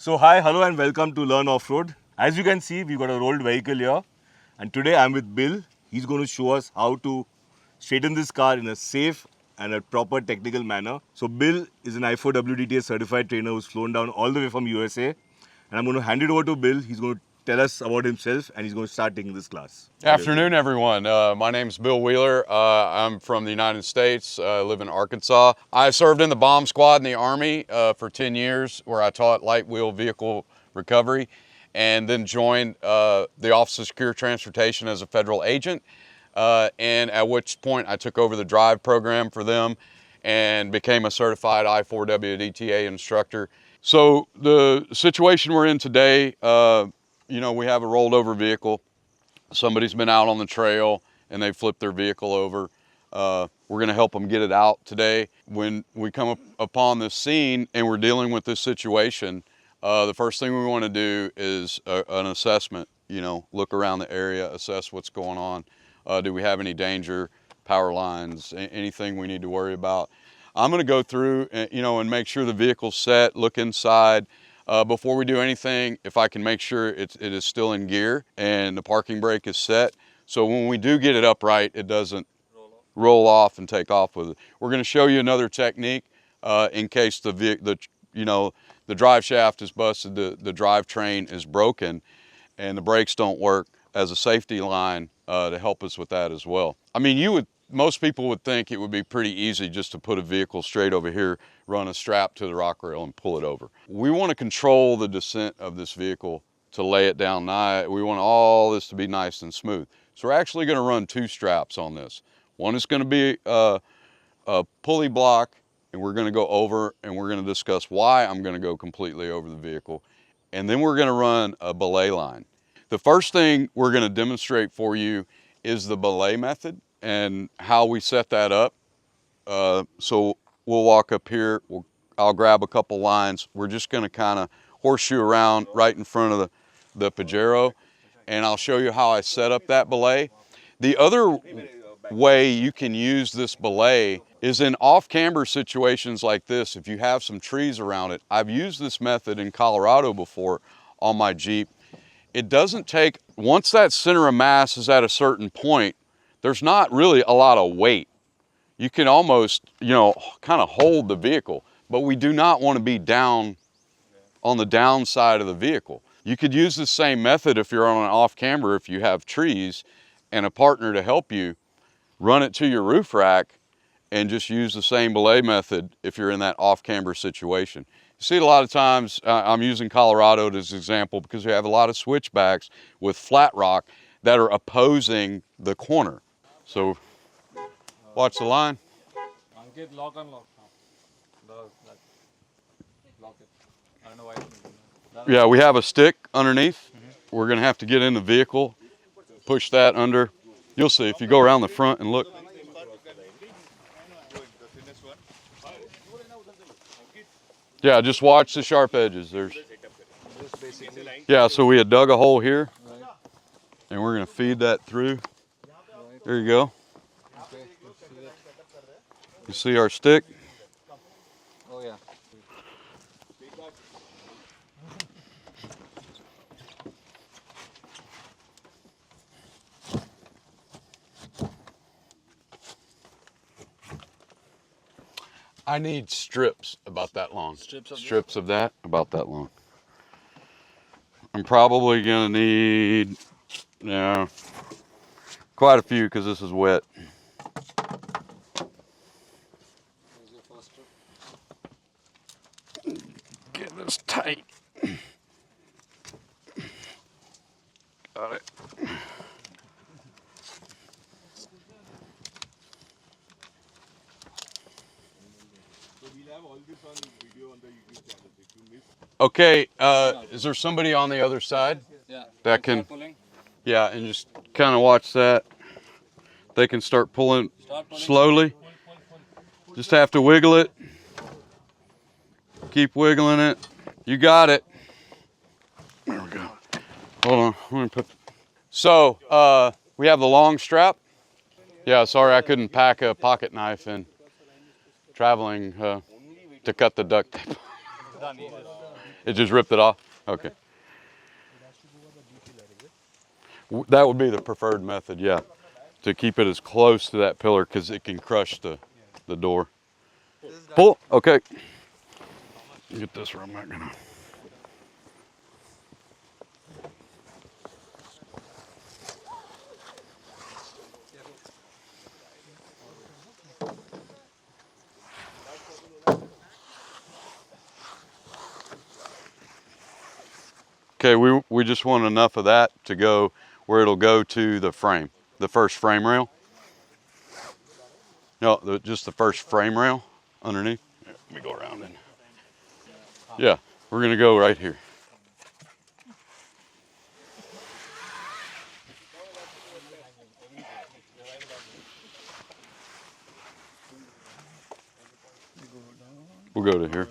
So hi, hello and welcome to Learn Off-Road. As you can see, we've got a rolled vehicle here. And today I'm with Bill. He's going to show us how to straighten this car in a safe and a proper technical manner. So Bill is an I4 WDTA certified trainer who's flown down all the way from USA. And I'm going to hand it over to Bill. He's going to tell us about himself and he's going to start taking this class. Afternoon, everyone. My name's Bill Wheeler. I'm from the United States. I live in Arkansas. I served in the bomb squad in the Army for 10 years, where I taught light wheel vehicle recovery, and then joined the Office of Secure Transportation as a federal agent, and at which point I took over the drive program for them and became a certified I4 WDTA instructor. So the situation we're in today, we have a rolled over vehicle. Somebody's been out on the trail and they flipped their vehicle over. We're going to help them get it out today. When we come upon this scene and we're dealing with this situation, the first thing we want to do is an assessment. Look around the area, assess what's going on. Do we have any danger, power lines, anything we need to worry about? I'm going to go through and make sure the vehicle's set, look inside. Before we do anything, if I can make sure it is still in gear and the parking brake is set, so when we do get it upright, it doesn't roll off and take off with it. We're going to show you another technique in case the drive shaft is busted, the drivetrain is broken, and the brakes don't work, as a safety line to help us with that as well. I mean, most people would think it would be pretty easy just to put a vehicle straight over here, run a strap to the rock rail and pull it over. We want to control the descent of this vehicle to lay it down. We want all this to be nice and smooth. So we're actually going to run two straps on this. One is going to be a pulley block, and we're going to go over and we're going to discuss why I'm going to go completely over the vehicle. And then we're going to run a belay line. The first thing we're going to demonstrate for you is the belay method and how we set that up. So we'll walk up here, I'll grab a couple lines. We're just going to kind of horseshoe around right in front of the Pajero, and I'll show you how I set up that belay. The other way you can use this belay is in off-camber situations like this. If you have some trees around it, I've used this method in Colorado before on my Jeep. It doesn't take, once that center of mass is at a certain point, there's not really a lot of weight. You can almost, kind of hold the vehicle, but we do not want to be down on the downside of the vehicle. You could use the same method if you're on an off-camber, if you have trees and a partner to help you, run it to your roof rack and just use the same belay method if you're in that off-camber situation. You see it a lot of times, I'm using Colorado as an example because we have a lot of switchbacks with flat rock that are opposing the corner. So watch the line. Lock and lock. Lock it. I don't know why. Yeah, we have a stick underneath. We're going to have to get in the vehicle, push that under. You'll see if you go around the front and look. Yeah, just watch the sharp edges. Yeah, so we had dug a hole here, and we're going to feed that through. There you go. You see our stick? Oh yeah. I need strips about that long. Strips of that about that long. I'm probably gonna need, quite a few because this is wet. Get this tight. Got it. Okay, is there somebody on the other side? Yeah. That can, yeah, and just kind of watch that. They can start pulling slowly. Just have to wiggle it. Keep wiggling it. You got it. There we go. Hold on, let me put. So, we have the long strap. Yeah, sorry I couldn't pack a pocket knife in traveling to cut the duct tape. It just ripped it off? Okay. That would be the preferred method, yeah. To keep it as close to that pillar because it can crush the door. Pull, okay. Get this where I'm not gonna. Okay, we just want enough of that to go where it'll go to the frame, the first frame rail. No, just the first frame rail underneath. Yeah, let me go around and. Yeah, we're gonna go right here. We'll go to here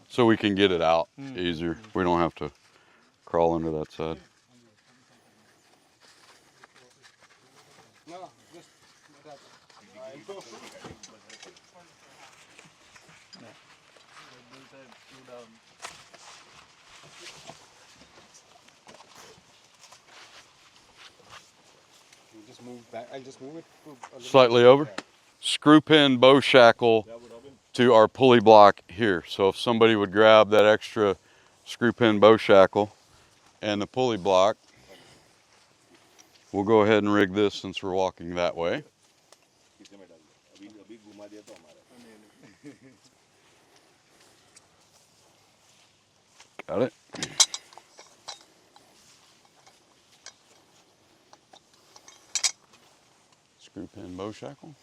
so we can get it out easier. We don't have to crawl into that side. Just move back. I'll just move it to a little Slightly over. Screw pin bow shackle to our pulley block here. So if somebody would grab that extra screw pin bow shackle and the pulley block, we'll go ahead and rig this since we're walking that way. Got it. Screw pin bow shackle.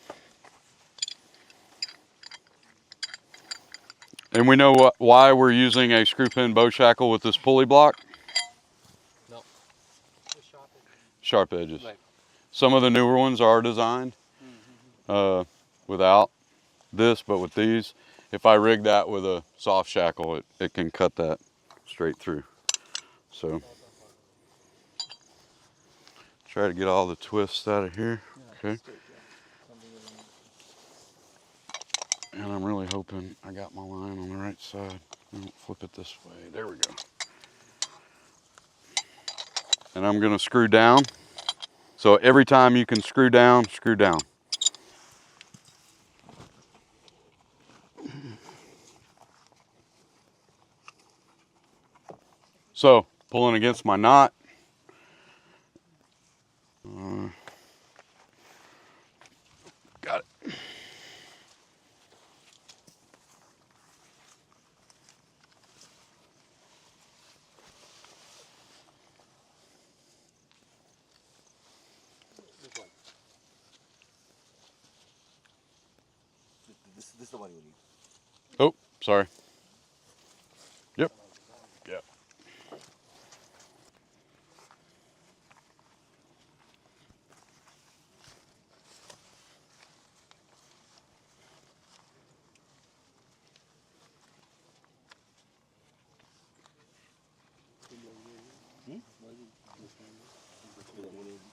And we know why we're using a screw pin bow shackle with this pulley block? No. Sharp edges. Right. Some of the newer ones are designed without this, but with these, if I rig that with a soft shackle, it can cut that straight through. So try to get all the twists out of here. Okay. And I'm really hoping I got my line on the right side. Flip it this way. There we go. And I'm going to screw down. So every time you can screw down, screw down. So pulling against my knot. Got it. This is the one you need. Oh, sorry. Yep. Yep.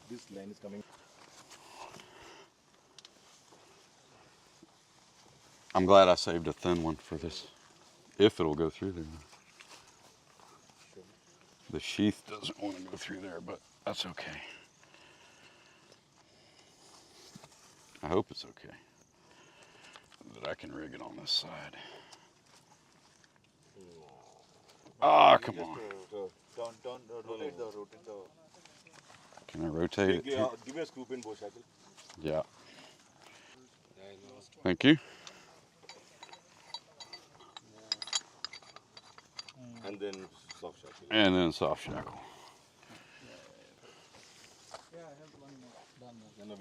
This line is coming. I'm glad I saved a thin one for this, if it'll go through there. The sheath doesn't want to go through there, but that's okay. I hope it's okay. That I can rig it on this side. Ah, come on. Rotate the. Can I rotate it? Give me a screw pin bow shackle. Yeah. Thank you. And then soft shackle. And then soft shackle. Then we'll.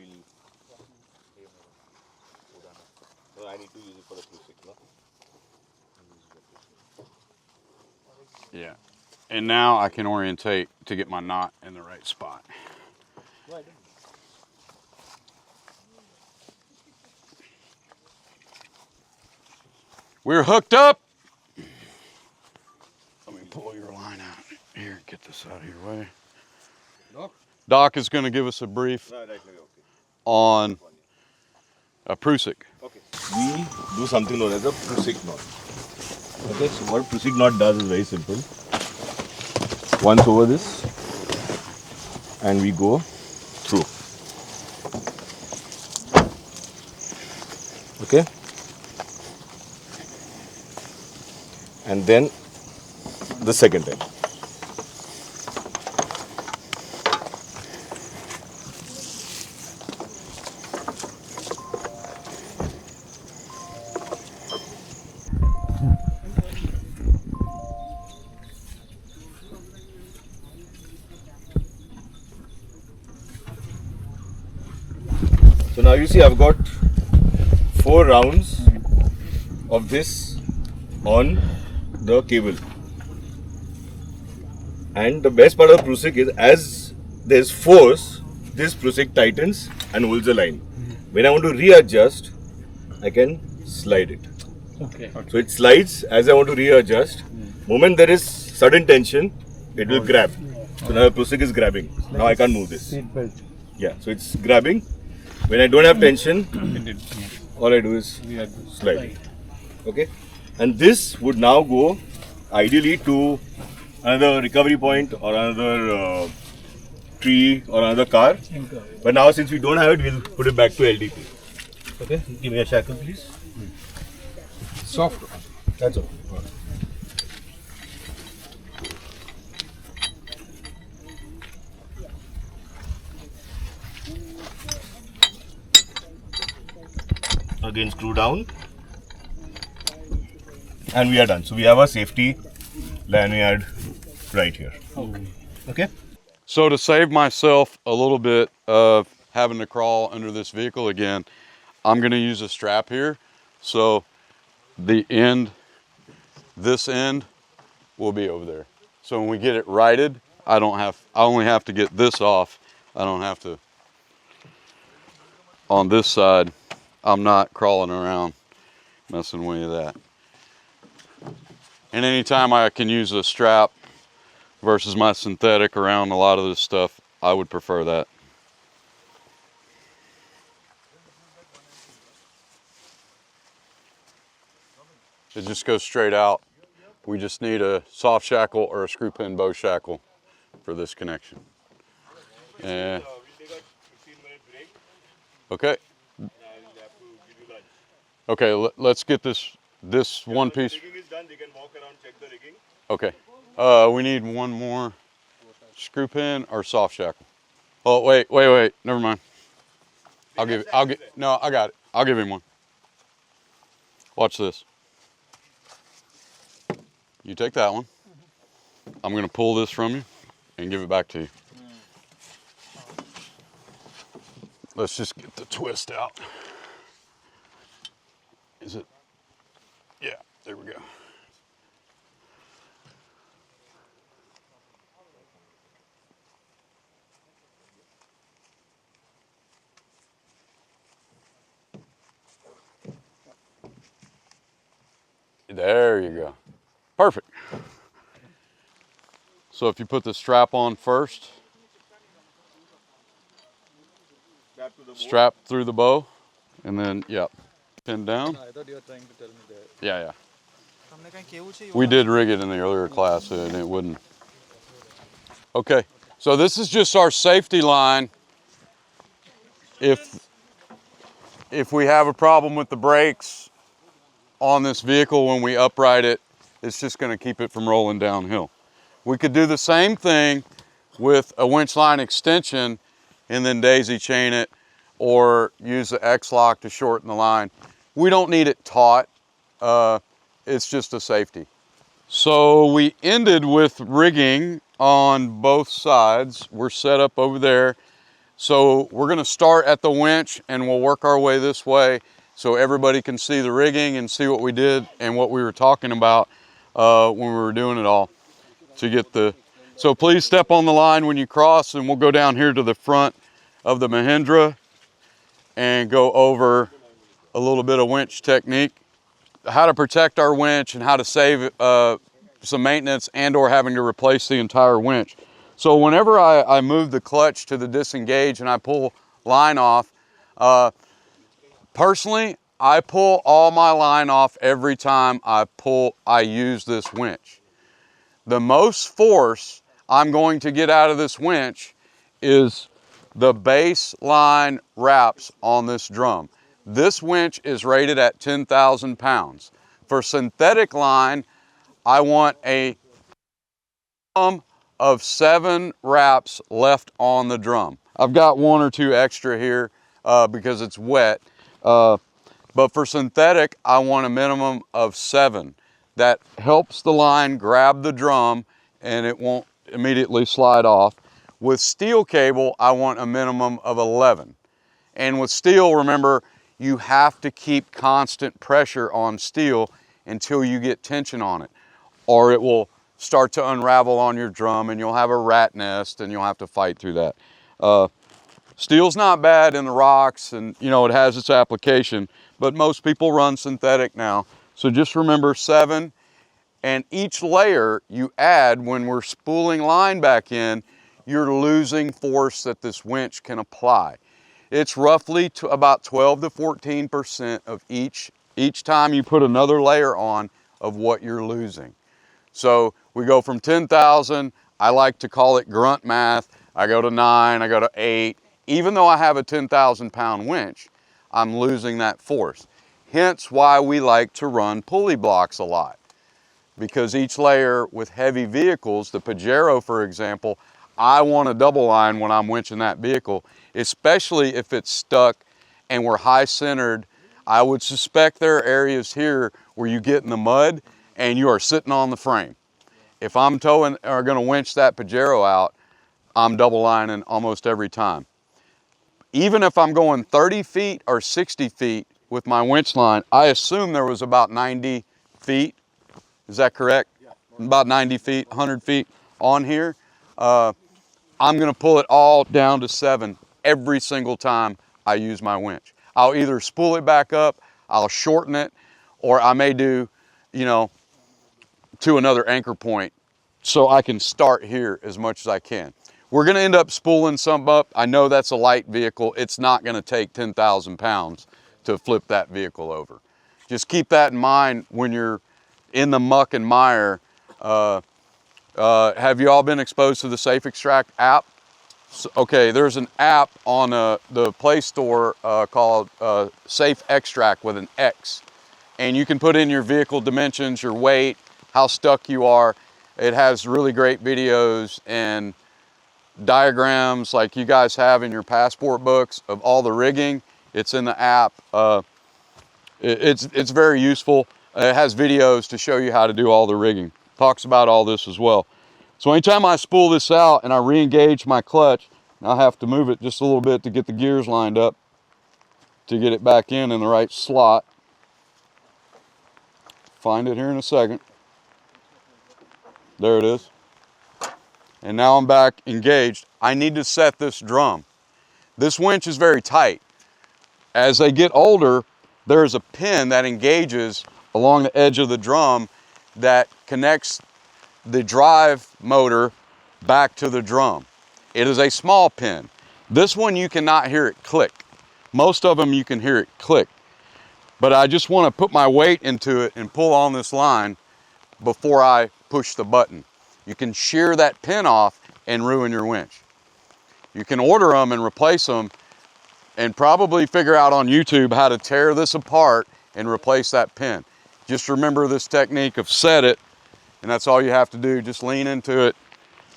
So I need to use it for the cruise no? Yeah. And now I can orientate to get my knot in the right spot. We're hooked up. Let me pull your line out. Here, get this out of your way. Doc is going to give us a brief on a Prusik. Okay. We do something known as a Prusik knot. Okay, so what Prusik knot does is very simple. once over this and we go through. Okay, and then the second time. So now you see I've got 4 rounds of this on the cable. And the best part of Prusik is as there's force, this Prusik tightens and holds the line. When I want to readjust, I can slide it. Okay. So it slides as I want to readjust. Moment there is sudden tension, it will grab. So now the Prusik is grabbing. Now I can't move this. Seat belt. Yeah, so it's grabbing. When I don't have tension, all I do is slide it. Okay, and this would now go ideally to another recovery point or another tree or another car. But now since we don't have it, we'll put it back to LDP. Okay, give me a shackle please. Soft. That's all. Again screw down and we are done. So we have a safety lanyard right here. Okay. So to save myself a little bit of having to crawl under this vehicle again, I'm gonna use a strap here. So the end, this end will be over there. So when we get it righted, I only have to get this off. I don't have to, on this side, I'm not crawling around messing with that. And anytime I can use a strap versus my synthetic around a lot of this stuff, I would prefer that. It just goes straight out. We just need a soft shackle or a screw pin bow shackle for this connection. And okay. Okay, let's get this one piece. Rigging is done. They can walk around, check the rigging. Okay. We need one more screw pin or soft shackle. Oh, wait. Never mind. I got it. I'll give him one. Watch this. You take that one. I'm gonna pull this from you and give it back to you. Let's just get the twist out. Is it? Yeah, there we go. There you go. Perfect. So if you put the strap on first, strap through the bow, and then, yeah, pin down. I thought you were trying to tell me that. Yeah. We did rig it in the earlier class and it wouldn't. Okay, so this is just our safety line. If we have a problem with the brakes on this vehicle when we upright it, it's just gonna keep it from rolling downhill. We could do the same thing with a winch line extension and then daisy chain it or use the X-lock to shorten the line. We don't need it taut. It's just a safety. So we ended with rigging on both sides. We're set up over there. So we're gonna start at the winch and we'll work our way this way so everybody can see the rigging and see what we did and what we were talking about when we were doing it all to get the, so please step on the line when you cross and we'll go down here to the front of the Mahindra and go over a little bit of winch technique, how to protect our winch and how to save some maintenance and or having to replace the entire winch. So whenever I move the clutch to the disengage and I pull line off, personally, I pull all my line off every time I use this winch. The most force I'm going to get out of this winch is the baseline wraps on this drum. This winch is rated at 10,000 pounds. For synthetic line, I want a minimum of 7 wraps left on the drum. I've got 1 or 2 extra here because it's wet. But for synthetic, I want a minimum of 7. That helps the line grab the drum and it won't immediately slide off. With steel cable, I want a minimum of 11. And with steel, remember, you have to keep constant pressure on steel until you get tension on it, or it will start to unravel on your drum and you'll have a rat nest and you'll have to fight through that. Steel's not bad in the rocks, and you know it has its application, but most people run synthetic now. So just remember 7, and each layer you add when we're spooling line back in, you're losing force that this winch can apply. It's roughly to about 12 to 14% of each time you put another layer on of what you're losing. So we go from 10,000, I like to call it grunt math. I go to 9, I go to 8. Even though I have a 10,000 pound winch, I'm losing that force. Hence why we like to run pulley blocks a lot. Because each layer with heavy vehicles, the Pajero for example, I want a double line when I'm winching that vehicle, especially if it's stuck and we're high centered. I would suspect there are areas here where you get in the mud and you are sitting on the frame. If I'm towing or gonna winch that Pajero out, I'm double lining almost every time. Even if I'm going 30 feet or 60 feet with my winch line, I assume there was about 90 feet. Is that correct? Yeah. About 90 feet, 100 feet on here. I'm gonna pull it all down to 7 every single time I use my winch. I'll either spool it back up, I'll shorten it, or I may do, you know, to another anchor point so I can start here as much as I can. We're gonna end up spooling some up. I know that's a light vehicle. It's not gonna take 10,000 pounds to flip that vehicle over. Just keep that in mind when you're in the muck and mire. Have you all been exposed to the Safe Extract app? So, okay, there's an app on the Play Store called Safe Extract with an X. And you can put in your vehicle dimensions, your weight, how stuck you are. It has really great videos and diagrams like you guys have in your passport books of all the rigging. It's in the app. It's very useful. It has videos to show you how to do all the rigging. Talks about all this as well. So anytime I spool this out and I re-engage my clutch, I'll have to move it just a little bit to get the gears lined up to get it back in the right slot. Find it here in a second. There it is. And now I'm back engaged. I need to set this drum. This winch is very tight. As they get older, there's a pin that engages along the edge of the drum that connects the drive motor back to the drum. It is a small pin. This one you cannot hear it click. Most of them you can hear it click. But I just want to put my weight into it and pull on this line before I push the button. You can shear that pin off and ruin your winch. You can order them and replace them and probably figure out on YouTube how to tear this apart and replace that pin. Just remember this technique of set it, and that's all you have to do. Just lean into it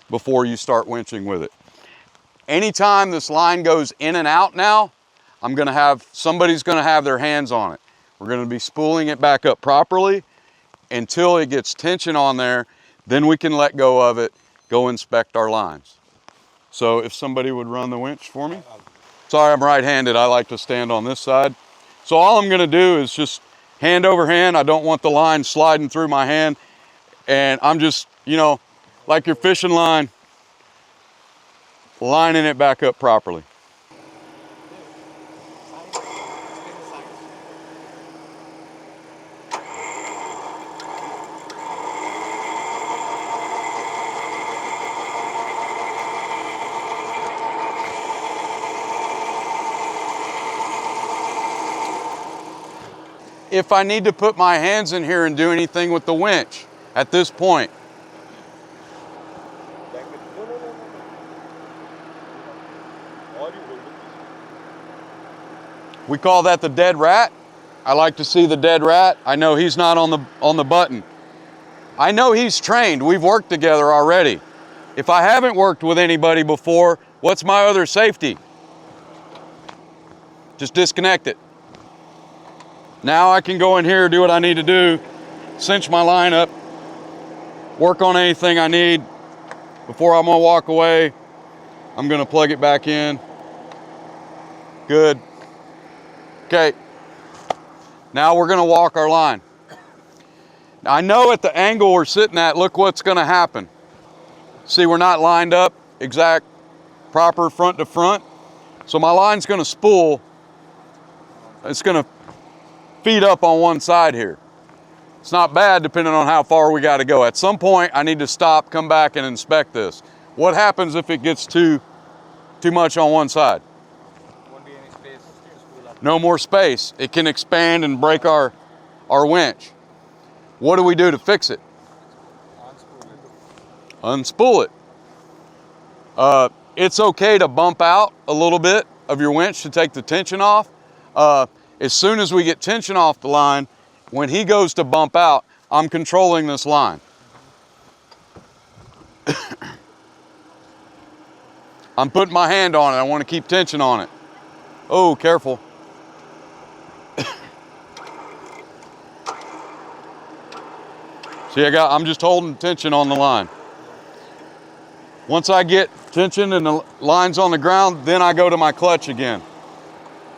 before you start winching with it. Anytime this line goes in and out now, somebody's gonna have their hands on it. We're gonna be spooling it back up properly until it gets tension on there. Then we can let go of it, go inspect our lines. So if somebody would run the winch for me. Sorry, I'm right-handed. I like to stand on this side. So all I'm gonna do is just hand over hand. I don't want the line sliding through my hand. And I'm just, you know, like your fishing line, lining it back up properly. If I need to put my hands in here and do anything with the winch at this point, Blanket. No, no, no, no, no. Or you hold it. We call that the dead rat. I like to see the dead rat. I know he's not on the button. I know he's trained. We've worked together already. If I haven't worked with anybody before, what's my other safety? Just disconnect it. Now I can go in here, do what I need to do, cinch my line up, work on anything I need. Before I'm gonna walk away, I'm gonna plug it back in. Good. Okay. Now we're gonna walk our line. I know at the angle we're sitting at, look what's gonna happen. See, we're not lined up exact, proper front to front. So my line's gonna spool. It's gonna feed up on one side here. It's not bad depending on how far we gotta go. At some point, I need to stop, come back and inspect this. What happens if it gets too much on one side? Won't be any space to spool up. No more space. It can expand and break our winch. What do we do to fix it? Unspool it. It's okay to bump out a little bit of your winch to take the tension off. As soon as we get tension off the line, when he goes to bump out, I'm controlling this line. I'm putting my hand on it. I want to keep tension on it. Oh, careful. See, I'm just holding tension on the line. Once I get tension and the line's on the ground, then I go to my clutch again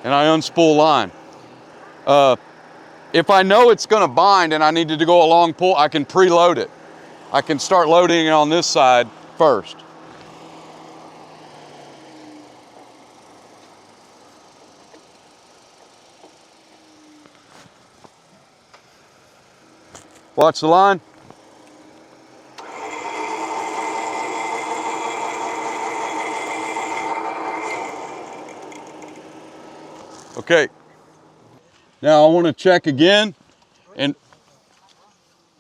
and I unspool line. If I know it's gonna bind and I needed to go a long pull, I can preload it. I can start loading it on this side first. Watch the line. Okay. Now I want to check again and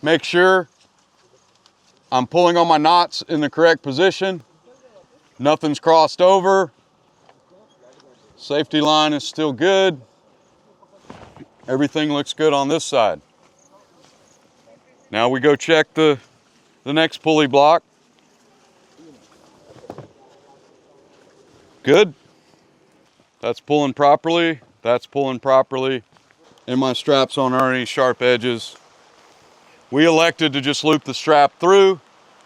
make sure I'm pulling on my knots in the correct position. Nothing's crossed over. Safety line is still good. Everything looks good on this side. Now we go check the next pulley block. Good. That's pulling properly. That's pulling properly. And my straps aren't any sharp edges. We elected to just loop the strap through.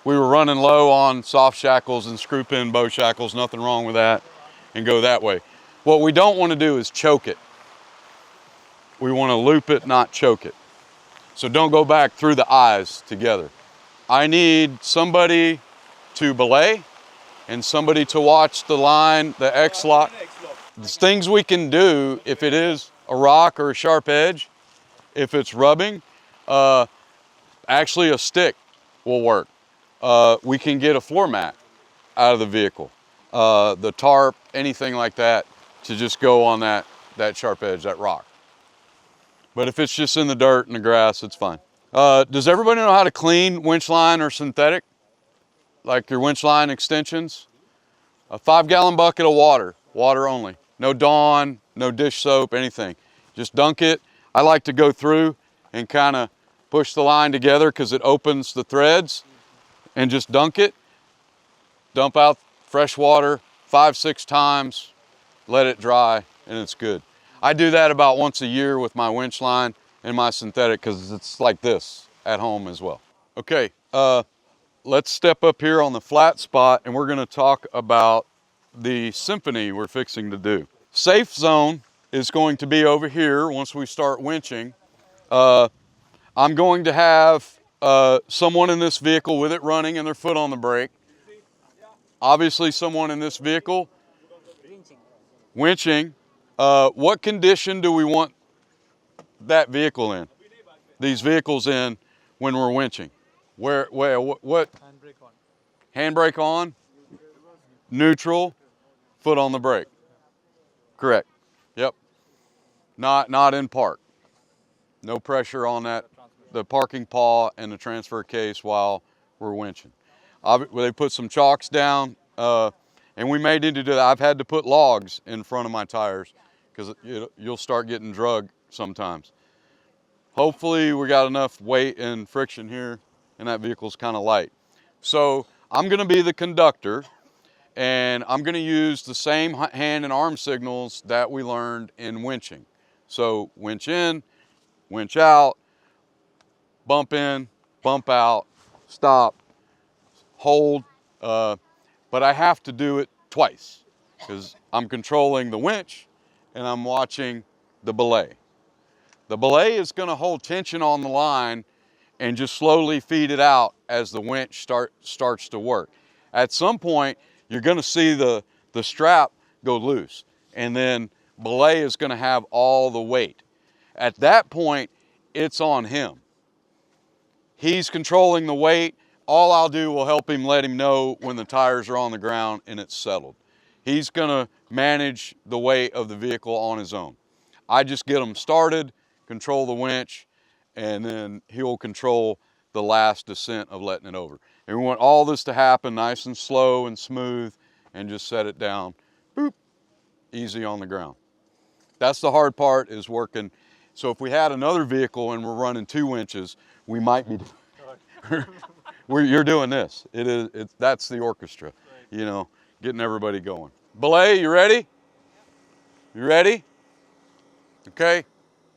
We were running low on soft shackles and screw pin bow shackles, nothing wrong with that, and go that way. What we don't want to do is choke it. We want to loop it, not choke it. So don't go back through the eyes together. I need somebody to belay and somebody to watch the line, the X-lock. There's things we can do if it is a rock or a sharp edge, if it's rubbing, actually a stick will work. We can get a floor mat out of the vehicle, the tarp, anything like that, to just go on that sharp edge, that rock. But if it's just in the dirt and the grass, it's fine. Does everybody know how to clean winch line or synthetic? Like your winch line extensions? A 5-gallon bucket of water, water only. No Dawn, no dish soap, anything. Just dunk it. I like to go through and kind of push the line together because it opens the threads, and just dunk it. Dump out fresh water 5-6 times, let it dry, and it's good. I do that about once a year with my winch line and my synthetic because it's like this at home as well. Okay, let's step up here on the flat spot and we're gonna talk about the symphony we're fixing to do. Safe zone is going to be over here once we start winching. I'm going to have someone in this vehicle with it running and their foot on the brake. Obviously someone in this vehicle winching. What condition do we want that vehicle in? These vehicles in when we're winching? What? Handbrake on. Handbrake on, neutral, foot on the brake. Correct. Yep. Not in park. No pressure on that, the parking paw and the transfer case while we're winching. They put some chocks down, and we may need to do that. I've had to put logs in front of my tires because you'll start getting drug sometimes. Hopefully we got enough weight and friction here, and that vehicle's kind of light. So I'm gonna be the conductor, and I'm gonna use the same hand and arm signals that we learned in winching. So winch in, winch out, bump in, bump out, stop, hold, but I have to do it twice because I'm controlling the winch and I'm watching the belay. The belay is going to hold tension on the line and just slowly feed it out as the winch starts to work. At some point, you're going to see the strap go loose, and then belay is going to have all the weight. At that point, it's on him. He's controlling the weight. All I'll do will help him let him know when the tires are on the ground and it's settled. He's gonna manage the weight of the vehicle on his own. I just get him started, control the winch, and then he'll control the last descent of letting it over. And we want all this to happen nice and slow and smooth, and just set it down, boop, easy on the ground. That's the hard part, is working. So if we had another vehicle and we're running 2 winches, we might be, you're doing this. That's the orchestra, you know, getting everybody going. Belay, you ready? You ready? Okay,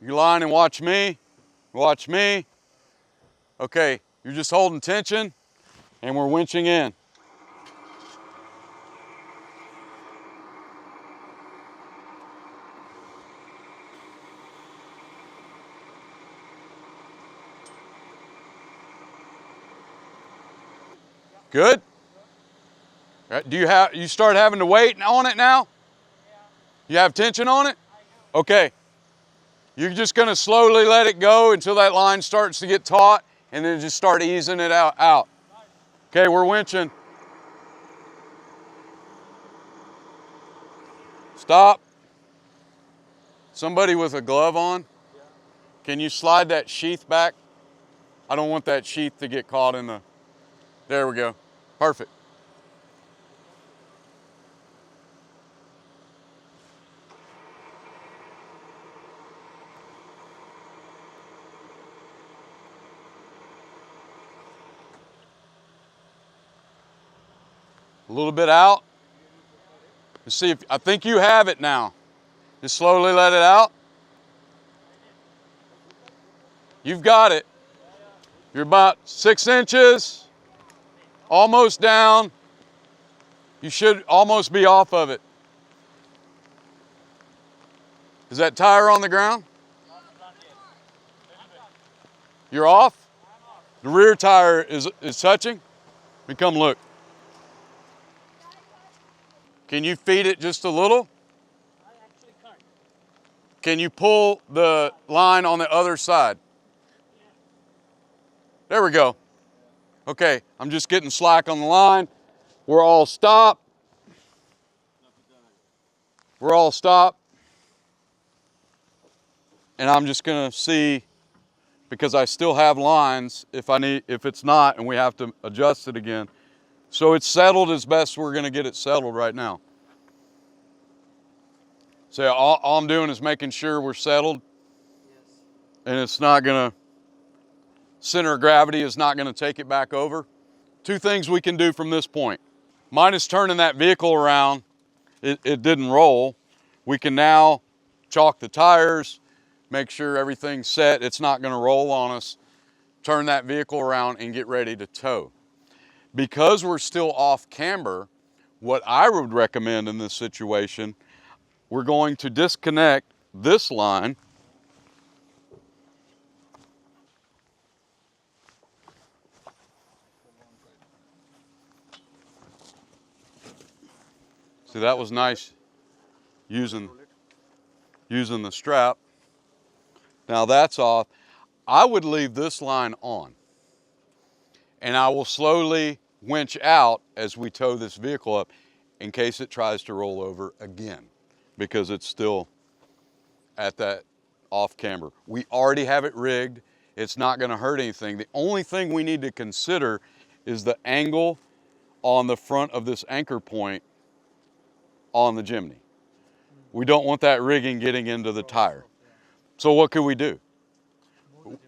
you line and watch me. Watch me. Okay, you're just holding tension and we're winching in. Good? Do you start having to weight on it now? You have tension on it? Okay. You're just gonna slowly let it go until that line starts to get taut, and then just start easing it out. Okay, we're winching. Stop. Somebody with a glove on, can you slide that sheath back? I don't want that sheath to get caught in the, there we go. Perfect. A little bit out. Let's see if, I think you have it now. Just slowly let it out. You've got it. You're about 6 inches, almost down. You should almost be off of it. Is that tire on the ground? You're off? The rear tire is touching? Let me come look. Can you feed it just a little? Can you pull the line on the other side? There we go. Okay, I'm just getting slack on the line. We're all stopped. We're all stopped. And I'm just gonna see, because I still have lines if it's not and we have to adjust it again. So it's settled as best we're gonna get it settled right now. So all I'm doing is making sure we're settled. Yes. And it's not gonna, center of gravity is not gonna take it back over. 2 things we can do from this point. Minus turning that vehicle around, it didn't roll. We can now chalk the tires, make sure everything's set, it's not gonna roll on us, turn that vehicle around and get ready to tow. Because we're still off camber, what I would recommend in this situation, we're going to disconnect this line. See, that was nice using the strap. Now that's off. I would leave this line on, and I will slowly winch out as we tow this vehicle up in case it tries to roll over again, because it's still at that off camber. We already have it rigged. It's not gonna hurt anything. The only thing we need to consider is the angle on the front of this anchor point on the chimney. We don't want that rigging getting into the tire. So what could we do?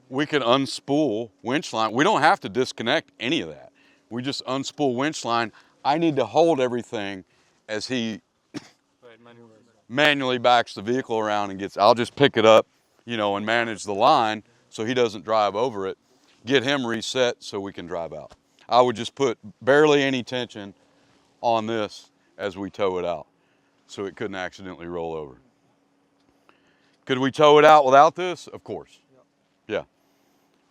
We could unspool winch line. We don't have to disconnect any of that. We just unspool winch line. I need to hold everything as he manually backs the vehicle around and gets, I'll just pick it up, you know, and manage the line so he doesn't drive over it, get him reset so we can drive out. I would just put barely any tension on this as we tow it out so it couldn't accidentally roll over. Could we tow it out without this? Of course. Yeah.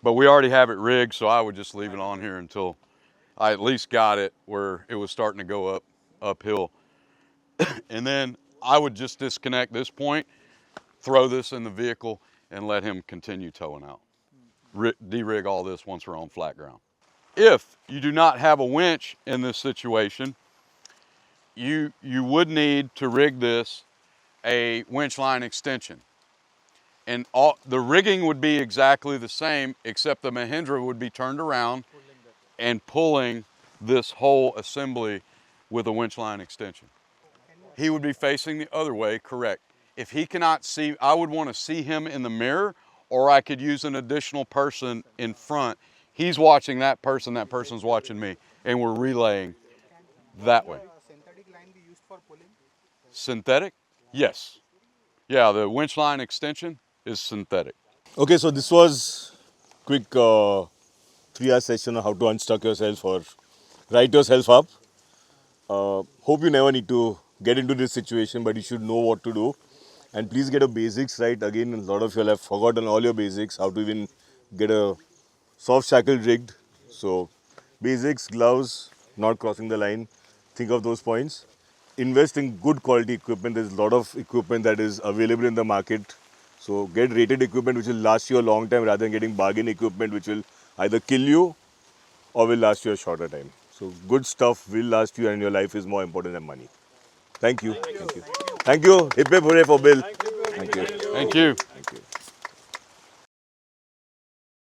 But we already have it rigged, so I would just leave it on here until I at least got it where it was starting to go uphill. And then I would just disconnect this point, throw this in the vehicle, and let him continue towing out. De-rig all this once we're on flat ground. If you do not have a winch in this situation, you would need to rig this a winch line extension. And the rigging would be exactly the same, except the Mahindra would be turned around and pulling this whole assembly with a winch line extension. He would be facing the other way, correct. If he cannot see, I would want to see him in the mirror, or I could use an additional person in front. He's watching that person's watching me, and we're relaying that way. Synthetic line be used for pulling? Synthetic? Yes. Yeah, the winch line extension is synthetic. Okay, so this was quick 3-hour session on how to unstuck yourself or write yourself up. Hope you never need to get into this situation, but you should know what to do. And please get the basics right. Again, a lot of you all have forgotten all your basics, how to even get a soft shackle rigged. So basics, gloves, not crossing the line. Think of those points. Invest in good quality equipment. There's a lot of equipment that is available in the market. So get rated equipment which will last you a long time rather than getting bargain equipment which will either kill you or will last you a shorter time. So good stuff will last you and your life is more important than money. Thank you. Thank you. Thank you. Hip hip hooray for Bill. Thank you. Thank you.